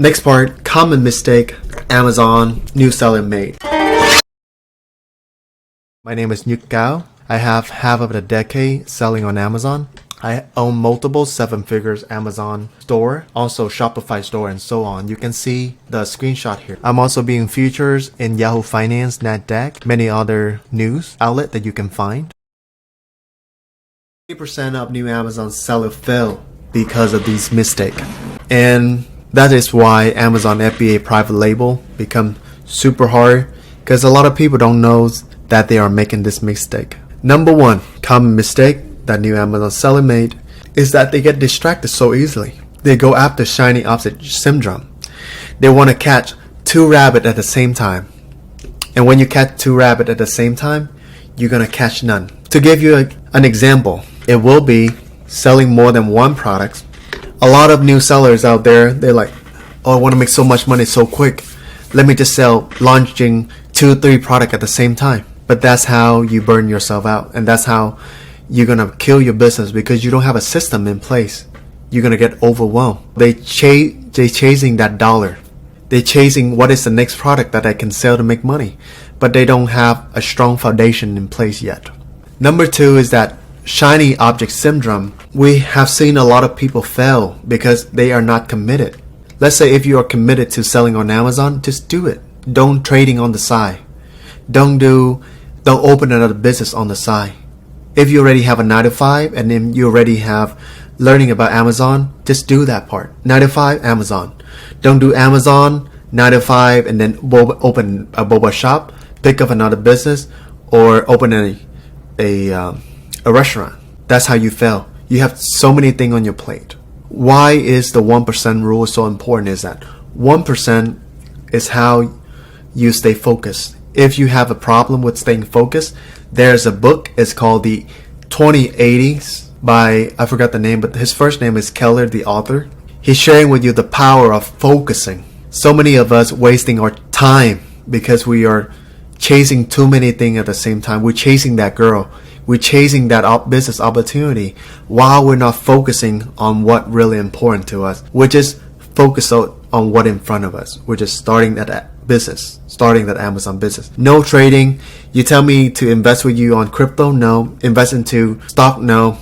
Next part, common mistake Amazon new seller made. My name is Nhut Cao. I have half of a decade selling on Amazon. I own multiple 7-figures Amazon store, also Shopify store, and so on. You can see the screenshot here. I'm also being featured in Yahoo Finance, NASDAQ, many other news outlet that you can find. 80% of new Amazon sellers fail because of these mistakes. And that is why Amazon FBA private label become super hard, because a lot of people don't know that they are making this mistake. Number one common mistake that new Amazon seller made is that they get distracted so easily. They go after shiny object syndrome. They want to catch 2 rabbits at the same time. And when you catch 2 rabbits at the same time, you're going to catch none. To give you an example, it will be selling more than one product. A lot of new sellers out there, they're like, oh, I want to make so much money so quick. Let me just launching 2-3 products at the same time. But that's how you burn yourself out. And that's how you're going to kill your business, because you don't have a system in place. You're going to get overwhelmed. They chasing that dollar. They're chasing what is the next product that I can sell to make money. But they don't have a strong foundation in place yet. Number 2 is that shiny object syndrome. We have seen a lot of people fail because they are not committed. Let's say if you are committed to selling on Amazon, just do it. Don't trading on the side. Don't open another business on the side. If you already have a 9-to-5 and then you already have learning about Amazon, just do that part. 9-to-5, Amazon. Don't do Amazon, 9-to-5, and then open a boba shop, pick up another business, or open a restaurant. That's how you fail. You have so many things on your plate. Why is the 1% rule so important? Is that 1% is how you stay focused. If you have a problem with staying focused, there's a book. It's called the 2080s by, I forgot the name, but his first name is Keller, the author. He's sharing with you the power of focusing. So many of us wasting our time because we are chasing too many things at the same time. We're chasing that girl. We're chasing that business opportunity while we're not focusing on what really important to us. We're just focused on what in front of us. We're just starting that business, starting that Amazon business. No trading. You tell me to invest with you on crypto? No. Invest into stock? No.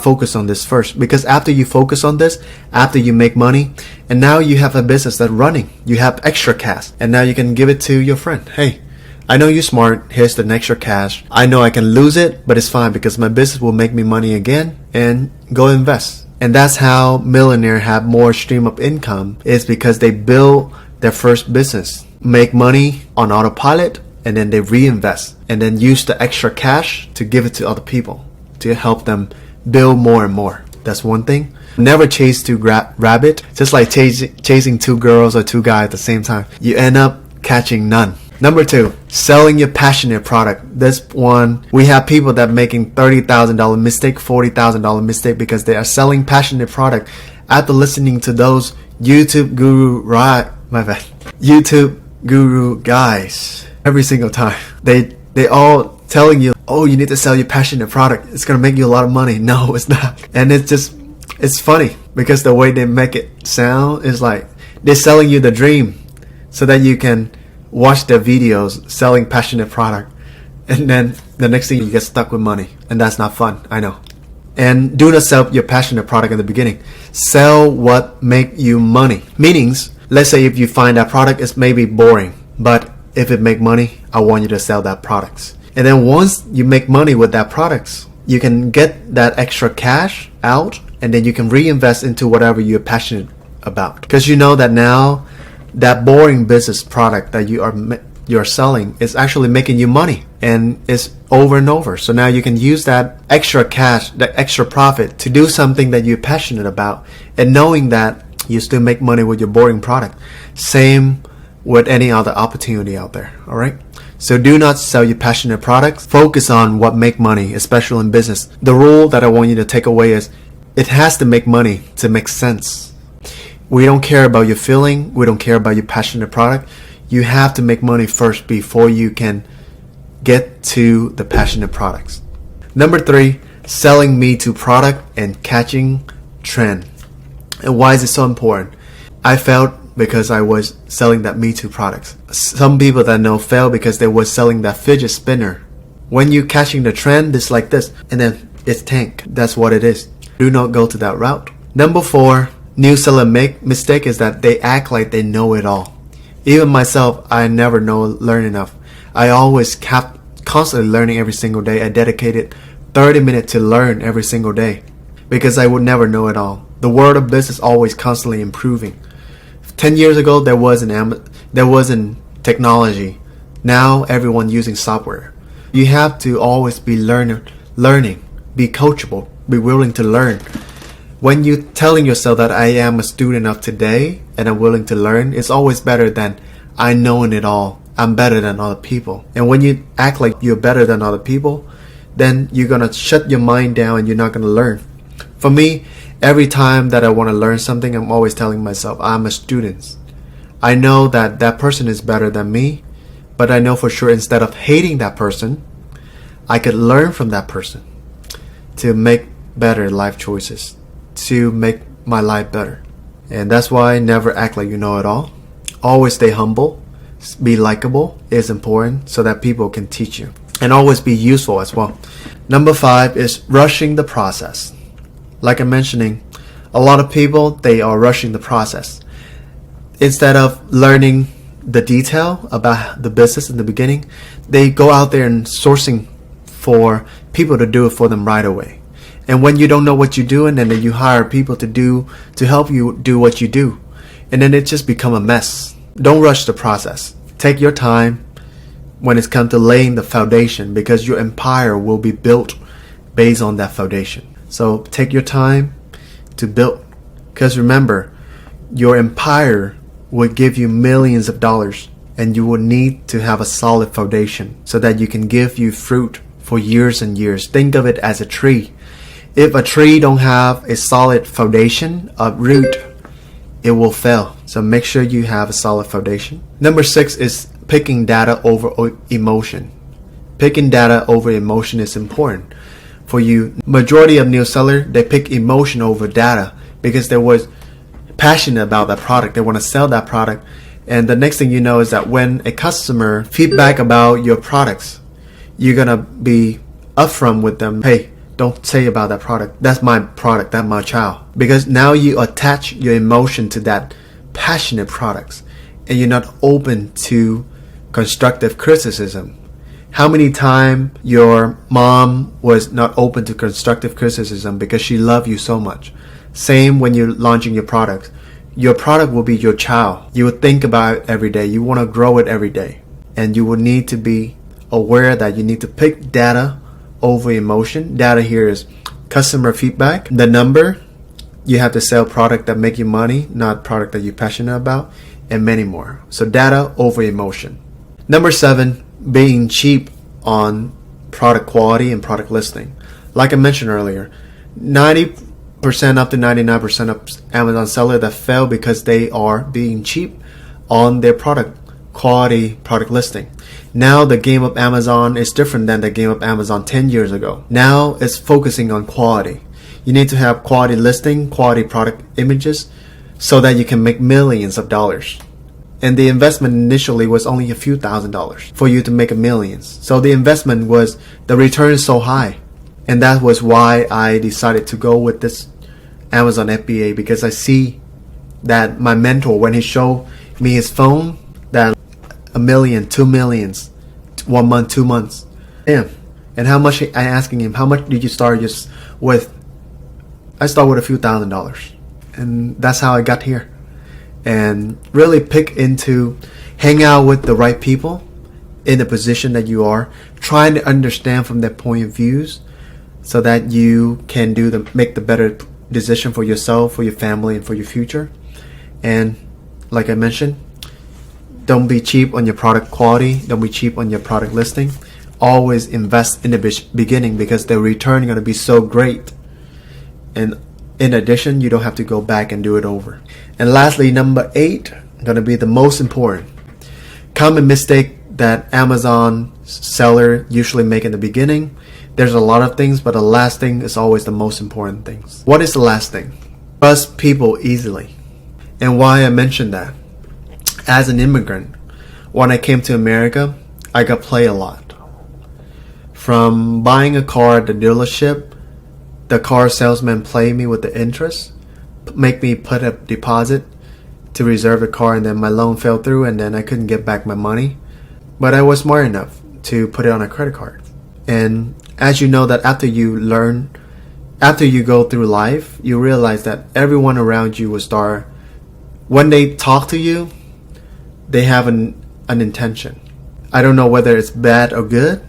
Focus on this first, because after you focus on this, after you make money, and now you have a business that's running, you have extra cash, and now you can give it to your friend. Hey, I know you're smart. Here's the extra cash. I know I can lose it, but it's fine because my business will make me money again, and go invest. And that's how millionaires have more stream of income, is because they build their first business, make money on autopilot, and then they reinvest, and then use the extra cash to give it to other people to help them build more and more. That's one thing. Never chase 2 rabbit. Just like chasing 2 girls or 2 guys at the same time. You end up catching none. Number 2, selling your passionate product. This one, we have people that making $30,000 mistake, $40,000 mistake because they are selling passionate product after listening to those YouTube guru guys every single time. They all telling you, oh, you need to sell your passionate product. It's going to make you a lot of money. No, it's not. And it's funny because the way they make it sound is like they're selling you the dream so that you can watch their videos selling passionate product, and then the next thing you get stuck with money, and that's not fun. I know. And do not sell your passionate product in the beginning. Sell what make you money. Meanings, let's say if you find that product is maybe boring, but if it make money, I want you to sell that products. And then once you make money with that products, you can get that extra cash out, and then you can reinvest into whatever you're passionate about. Because you know that now that boring business product that you're selling is actually making you money, and it's over and over. So now you can use that extra cash, that extra profit, to do something that you're passionate about, and knowing that you still make money with your boring product. Same with any other opportunity out there. All right. So do not sell your passionate products. Focus on what make money, especially in business. The rule that I want you to take away is it has to make money to make sense. We don't care about your feeling. We don't care about your passionate product. You have to make money first before you can get to the passionate products. Number 3, selling me to product and catching trend. And why is it so important? I felt because I was selling that Me Too products. Some people that know fail because they were selling that fidget spinner. When you catching the trend, it's like this, and then it's tank. That's what it is. Do not go to that route. Number 4, new seller mistake is that they act like they know it all. Even myself, I never learn enough. I always kept constantly learning every single day. I dedicated 30 minutes to learn every single day because I would never know it all. The world of business always constantly improving. 10 years ago, there wasn't technology. Now everyone using software. You have to always be learning, be coachable, be willing to learn. When you telling yourself that I am a student of today and I'm willing to learn, it's always better than I knowing it all. I'm better than other people. And when you act like you're better than other people, then you're gonna shut your mind down and you're not gonna learn. For me, every time that I want to learn something, I'm always telling myself I'm a student. I know that that person is better than me, but I know for sure instead of hating that person, I could learn from that person to make better life choices, to make my life better. And that's why never act like you know it all. Always stay humble. Be likable is important so that people can teach you. And always be useful as well. Number 5 is rushing the process. Like I'm mentioning, a lot of people, they are rushing the process. Instead of learning the detail about the business in the beginning, they go out there and sourcing for people to do it for them right away. And when you don't know what you're doing, and then you hire people to help you do what you do, and then it just become a mess. Don't rush the process. Take your time when it's come to laying the foundation, because your empire will be built based on that foundation. So take your time to build, because remember, your empire will give you millions of dollars, and you will need to have a solid foundation so that you can give you fruit for years and years. Think of it as a tree. If a tree don't have a solid foundation of root, it will fail. So make sure you have a solid foundation. Number 6 is picking data over emotion. Picking data over emotion is important. For you, majority of new seller, they pick emotion over data because they was passionate about that product. They want to sell that product. And the next thing you know is that when a customer feedback about your products, you're going to be upfront with them. Hey, don't say about that product. That's my product. That's my child. Because now you attach your emotion to that passionate products, and you're not open to constructive criticism. How many times your mom was not open to constructive criticism because she loved you so much? Same when you're launching your product. Your product will be your child. You will think about it every day. You want to grow it every day. And you will need to be aware that you need to pick data over emotion. Data here is customer feedback, the number. You have to sell product that make you money, not product that you're passionate about, and many more. So data over emotion. Number 7, being cheap on product quality and product listing. Like I mentioned earlier, 90% up to 99% of Amazon sellers that fail because they are being cheap on their product quality, product listing. Now the game of Amazon is different than the game of Amazon 10 years ago. Now it's focusing on quality. You need to have quality listing, quality product images, so that you can make millions of dollars. And the investment initially was only a few $1,000s for you to make millions. So the investment was, the return is so high. And that was why I decided to go with this Amazon FBA, because I see that my mentor, when he showed me his phone, that $1 million, $2 million, 1 month, 2 months. Damn. And how much, I asking him, how much did you start just with? I start with a few $1,000s. And that's how I got here. And really hang out with the right people in the position that you are, trying to understand from their point of views so that you can make the better decision for yourself, for your family, and for your future. And like I mentioned, don't be cheap on your product quality. Don't be cheap on your product listing. Always invest in the beginning, because the return is going to be so great. And in addition, you don't have to go back and do it over. And lastly, number 8, going to be the most important. Common mistake that Amazon seller usually make in the beginning. There's a lot of things, but the last thing is always the most important things. What is the last thing? Trust people easily. And why I mentioned that? As an immigrant, when I came to America, I got played a lot. From buying a car at the dealership, the car salesman played me with the interest, make me put a deposit to reserve the car, and then my loan fell through and then I couldn't get back my money. But I was smart enough to put it on a credit card. And as you know, that after you go through life, you realize that everyone around you will start, when they talk to you, they have an intention. I don't know whether it's bad or good,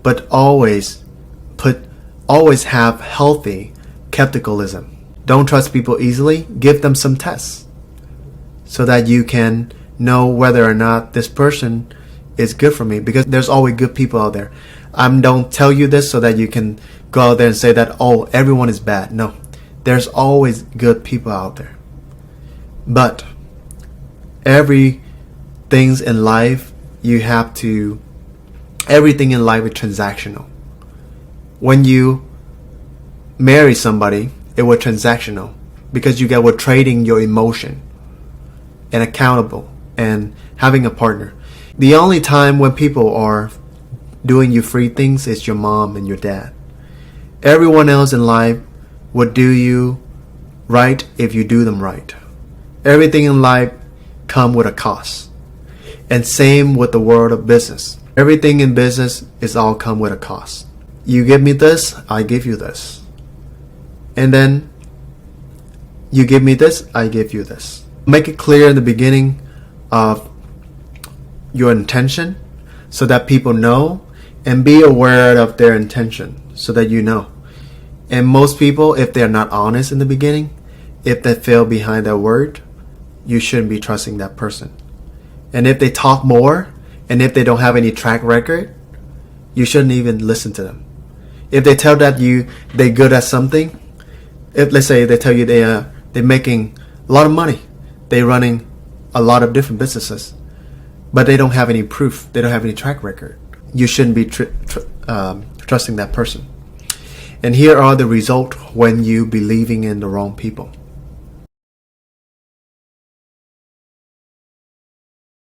but always have healthy skepticism. Don't trust people easily. Give them some tests so that you can know whether or not this person is good for me, because there's always good people out there. Don't tell you this so that you can go out there and say that, oh, everyone is bad. No, there's always good people out there. But everything in life everything in life is transactional. When you marry somebody, it was transactional because you were trading your emotion and accountable and having a partner. The only time when people are doing you free things is your mom and your dad. Everyone else in life would do you right if you do them right. Everything in life comes with a cost. And same with the world of business. Everything in business is all come with a cost. You give me this, I give you this. And then you give me this, I give you this. Make it clear in the beginning of your intention so that people know, and be aware of their intention so that you know. And most people, if they're not honest in the beginning, if they fail behind their word, you shouldn't be trusting that person. And if they talk more, and if they don't have any track record, you shouldn't even listen to them. If they tell that they're good at something, if let's say they tell you they're making a lot of money, they're running a lot of different businesses, but they don't have any proof, they don't have any track record, you shouldn't be trusting that person. And here are the results when you believing in the wrong people.